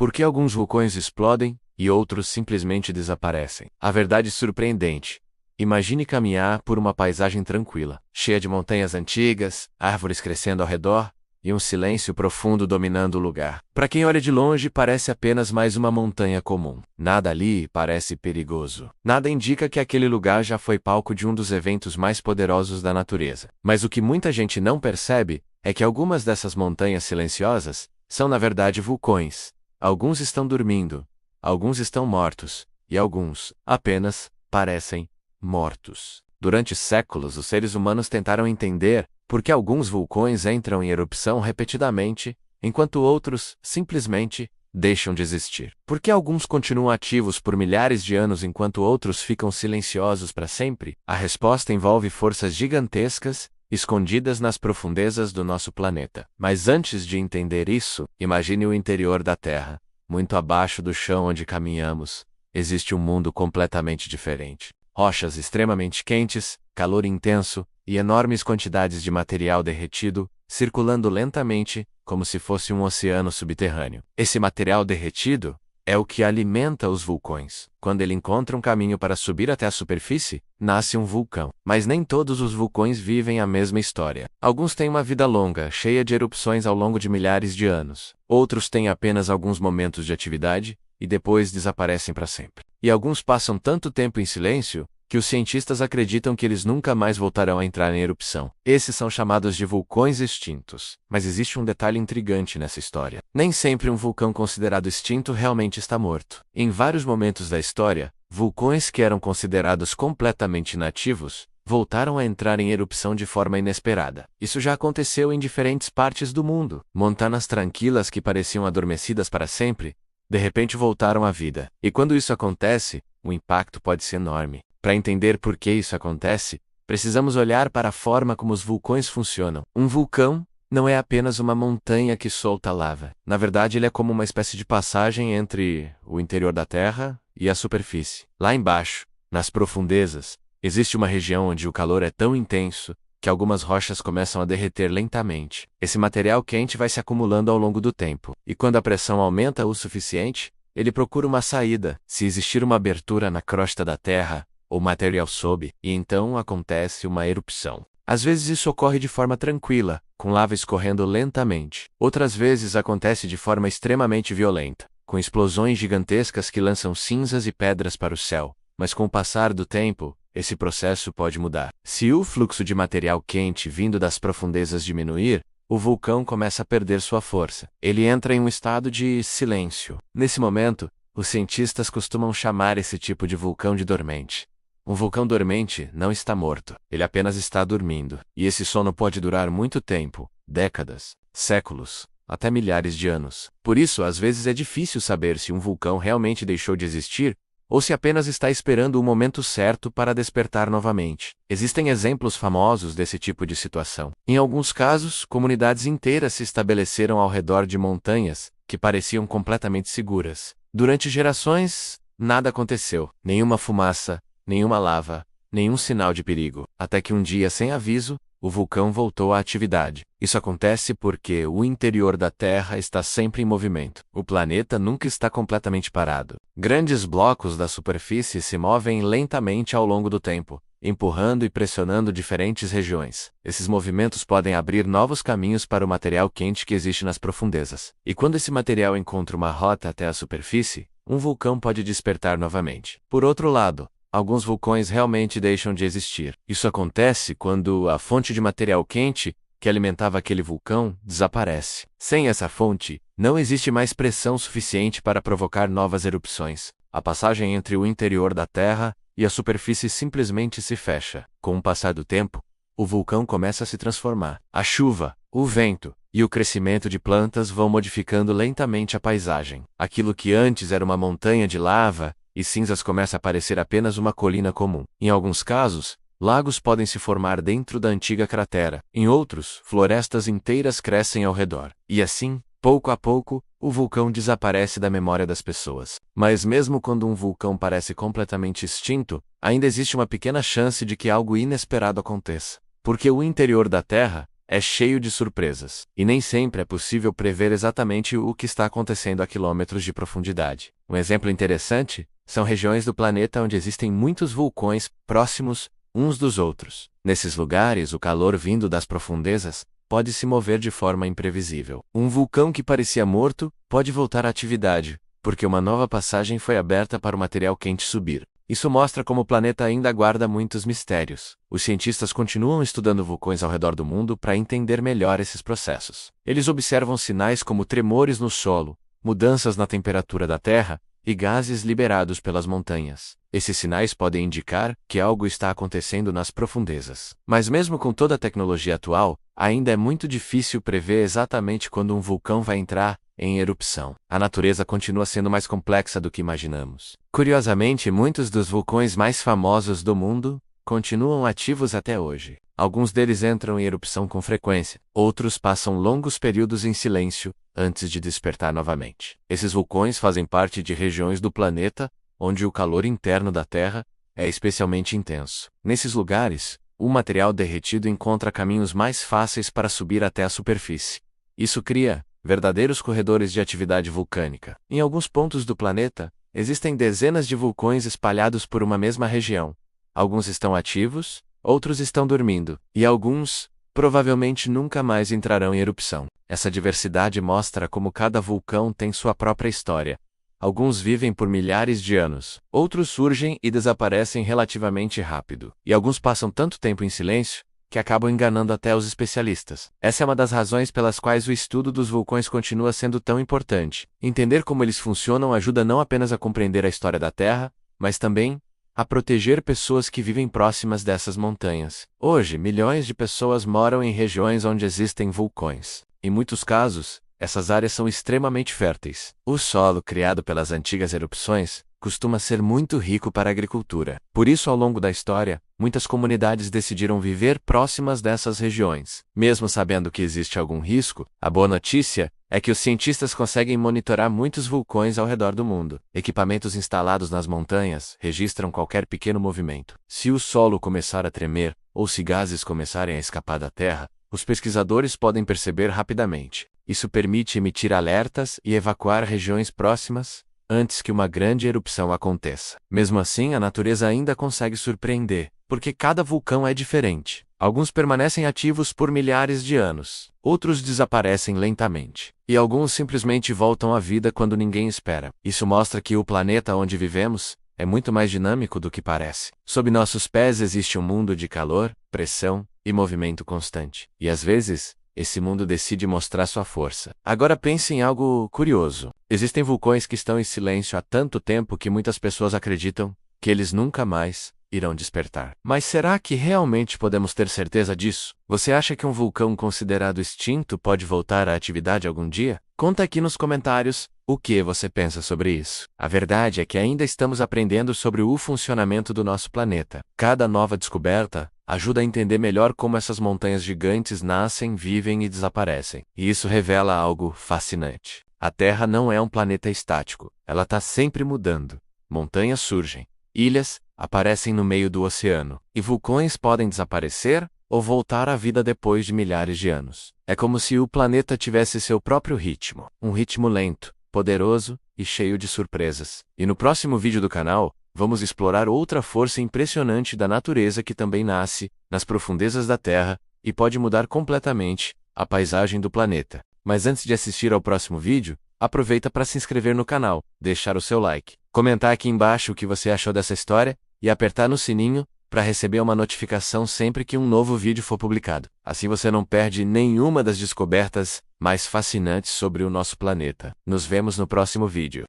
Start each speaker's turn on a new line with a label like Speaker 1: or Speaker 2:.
Speaker 1: Por que alguns vulcões explodem e outros simplesmente desaparecem? A verdade é surpreendente. Imagine caminhar por uma paisagem tranquila, cheia de montanhas antigas, árvores crescendo ao redor, e um silêncio profundo dominando o lugar. Para quem olha de longe, parece apenas mais uma montanha comum. Nada ali parece perigoso. Nada indica que aquele lugar já foi palco de um dos eventos mais poderosos da natureza. Mas o que muita gente não percebe é que algumas dessas montanhas silenciosas são na verdade vulcões. Alguns estão dormindo, alguns estão mortos, e alguns apenas parecem mortos. Durante séculos, os seres humanos tentaram entender por que alguns vulcões entram em erupção repetidamente, enquanto outros, simplesmente, deixam de existir. Por que alguns continuam ativos por milhares de anos enquanto outros ficam silenciosos para sempre? A resposta envolve forças gigantescas, escondidas nas profundezas do nosso planeta. Mas antes de entender isso, imagine o interior da Terra. Muito abaixo do chão onde caminhamos, existe um mundo completamente diferente. Rochas extremamente quentes, calor intenso e enormes quantidades de material derretido, circulando lentamente, como se fosse um oceano subterrâneo. Esse material derretido é o que alimenta os vulcões. Quando ele encontra um caminho para subir até a superfície, nasce um vulcão. Mas nem todos os vulcões vivem a mesma história. Alguns têm uma vida longa, cheia de erupções ao longo de milhares de anos. Outros têm apenas alguns momentos de atividade e depois desaparecem para sempre. E alguns passam tanto tempo em silêncio que os cientistas acreditam que eles nunca mais voltarão a entrar em erupção. Esses são chamados de vulcões extintos. Mas existe um detalhe intrigante nessa história. Nem sempre um vulcão considerado extinto realmente está morto. Em vários momentos da história, vulcões que eram considerados completamente inativos voltaram a entrar em erupção de forma inesperada. Isso já aconteceu em diferentes partes do mundo. Montanhas tranquilas que pareciam adormecidas para sempre, de repente voltaram à vida. E quando isso acontece, o impacto pode ser enorme. Para entender por que isso acontece, precisamos olhar para a forma como os vulcões funcionam. Um vulcão não é apenas uma montanha que solta lava. Na verdade, ele é como uma espécie de passagem entre o interior da Terra e a superfície. Lá embaixo, nas profundezas, existe uma região onde o calor é tão intenso que algumas rochas começam a derreter lentamente. Esse material quente vai se acumulando ao longo do tempo, e quando a pressão aumenta o suficiente, ele procura uma saída. Se existir uma abertura na crosta da Terra, o material sobe, e então acontece uma erupção. Às vezes isso ocorre de forma tranquila, com lava escorrendo lentamente. Outras vezes acontece de forma extremamente violenta, com explosões gigantescas que lançam cinzas e pedras para o céu. Mas com o passar do tempo, esse processo pode mudar. Se o fluxo de material quente vindo das profundezas diminuir, o vulcão começa a perder sua força. Ele entra em um estado de silêncio. Nesse momento, os cientistas costumam chamar esse tipo de vulcão de dormente. Um vulcão dormente não está morto, ele apenas está dormindo. E esse sono pode durar muito tempo, décadas, séculos, até milhares de anos. Por isso, às vezes é difícil saber se um vulcão realmente deixou de existir ou se apenas está esperando o momento certo para despertar novamente. Existem exemplos famosos desse tipo de situação. Em alguns casos, comunidades inteiras se estabeleceram ao redor de montanhas que pareciam completamente seguras. Durante gerações, nada aconteceu, nenhuma fumaça, nenhuma lava, nenhum sinal de perigo, até que um dia, sem aviso, o vulcão voltou à atividade. Isso acontece porque o interior da Terra está sempre em movimento. O planeta nunca está completamente parado. Grandes blocos da superfície se movem lentamente ao longo do tempo, empurrando e pressionando diferentes regiões. Esses movimentos podem abrir novos caminhos para o material quente que existe nas profundezas. E quando esse material encontra uma rota até a superfície, um vulcão pode despertar novamente. Por outro lado, alguns vulcões realmente deixam de existir. Isso acontece quando a fonte de material quente que alimentava aquele vulcão desaparece. Sem essa fonte, não existe mais pressão suficiente para provocar novas erupções. A passagem entre o interior da Terra e a superfície simplesmente se fecha. Com o passar do tempo, o vulcão começa a se transformar. A chuva, o vento e o crescimento de plantas vão modificando lentamente a paisagem. Aquilo que antes era uma montanha de lava e cinzas começa a parecer apenas uma colina comum. Em alguns casos, lagos podem se formar dentro da antiga cratera. Em outros, florestas inteiras crescem ao redor. E assim, pouco a pouco, o vulcão desaparece da memória das pessoas. Mas mesmo quando um vulcão parece completamente extinto, ainda existe uma pequena chance de que algo inesperado aconteça. Porque o interior da Terra é cheio de surpresas, e nem sempre é possível prever exatamente o que está acontecendo a quilômetros de profundidade. Um exemplo interessante são regiões do planeta onde existem muitos vulcões próximos uns dos outros. Nesses lugares, o calor vindo das profundezas pode se mover de forma imprevisível. Um vulcão que parecia morto pode voltar à atividade, porque uma nova passagem foi aberta para o material quente subir. Isso mostra como o planeta ainda guarda muitos mistérios. Os cientistas continuam estudando vulcões ao redor do mundo para entender melhor esses processos. Eles observam sinais como tremores no solo, mudanças na temperatura da Terra e gases liberados pelas montanhas. Esses sinais podem indicar que algo está acontecendo nas profundezas. Mas mesmo com toda a tecnologia atual, ainda é muito difícil prever exatamente quando um vulcão vai entrar em erupção. A natureza continua sendo mais complexa do que imaginamos. Curiosamente, muitos dos vulcões mais famosos do mundo continuam ativos até hoje. Alguns deles entram em erupção com frequência, outros passam longos períodos em silêncio antes de despertar novamente. Esses vulcões fazem parte de regiões do planeta onde o calor interno da Terra é especialmente intenso. Nesses lugares, o material derretido encontra caminhos mais fáceis para subir até a superfície. Isso cria verdadeiros corredores de atividade vulcânica. Em alguns pontos do planeta, existem dezenas de vulcões espalhados por uma mesma região. Alguns estão ativos, outros estão dormindo, e alguns provavelmente nunca mais entrarão em erupção. Essa diversidade mostra como cada vulcão tem sua própria história. Alguns vivem por milhares de anos, outros surgem e desaparecem relativamente rápido, e alguns passam tanto tempo em silêncio que acabam enganando até os especialistas. Essa é uma das razões pelas quais o estudo dos vulcões continua sendo tão importante. Entender como eles funcionam ajuda não apenas a compreender a história da Terra, mas também a proteger pessoas que vivem próximas dessas montanhas. Hoje, milhões de pessoas moram em regiões onde existem vulcões. Em muitos casos, essas áreas são extremamente férteis. O solo criado pelas antigas erupções costuma ser muito rico para a agricultura. Por isso, ao longo da história, muitas comunidades decidiram viver próximas dessas regiões. Mesmo sabendo que existe algum risco, a boa notícia é que os cientistas conseguem monitorar muitos vulcões ao redor do mundo. Equipamentos instalados nas montanhas registram qualquer pequeno movimento. Se o solo começar a tremer, ou se gases começarem a escapar da Terra, os pesquisadores podem perceber rapidamente. Isso permite emitir alertas e evacuar regiões próximas antes que uma grande erupção aconteça. Mesmo assim, a natureza ainda consegue surpreender, porque cada vulcão é diferente. Alguns permanecem ativos por milhares de anos, outros desaparecem lentamente, e alguns simplesmente voltam à vida quando ninguém espera. Isso mostra que o planeta onde vivemos é muito mais dinâmico do que parece. Sob nossos pés existe um mundo de calor, pressão e movimento constante. E às vezes, esse mundo decide mostrar sua força. Agora pense em algo curioso. Existem vulcões que estão em silêncio há tanto tempo que muitas pessoas acreditam que eles nunca mais irão despertar. Mas será que realmente podemos ter certeza disso? Você acha que um vulcão considerado extinto pode voltar à atividade algum dia? Conta aqui nos comentários o que você pensa sobre isso. A verdade é que ainda estamos aprendendo sobre o funcionamento do nosso planeta. Cada nova descoberta ajuda a entender melhor como essas montanhas gigantes nascem, vivem e desaparecem. E isso revela algo fascinante. A Terra não é um planeta estático. Ela está sempre mudando. Montanhas surgem, ilhas aparecem no meio do oceano, e vulcões podem desaparecer ou voltar à vida depois de milhares de anos. É como se o planeta tivesse seu próprio ritmo. Um ritmo lento, poderoso e cheio de surpresas. E no próximo vídeo do canal, vamos explorar outra força impressionante da natureza que também nasce nas profundezas da Terra e pode mudar completamente a paisagem do planeta. Mas antes de assistir ao próximo vídeo, aproveita para se inscrever no canal, deixar o seu like, comentar aqui embaixo o que você achou dessa história e apertar no sininho para receber uma notificação sempre que um novo vídeo for publicado. Assim você não perde nenhuma das descobertas mais fascinantes sobre o nosso planeta. Nos vemos no próximo vídeo.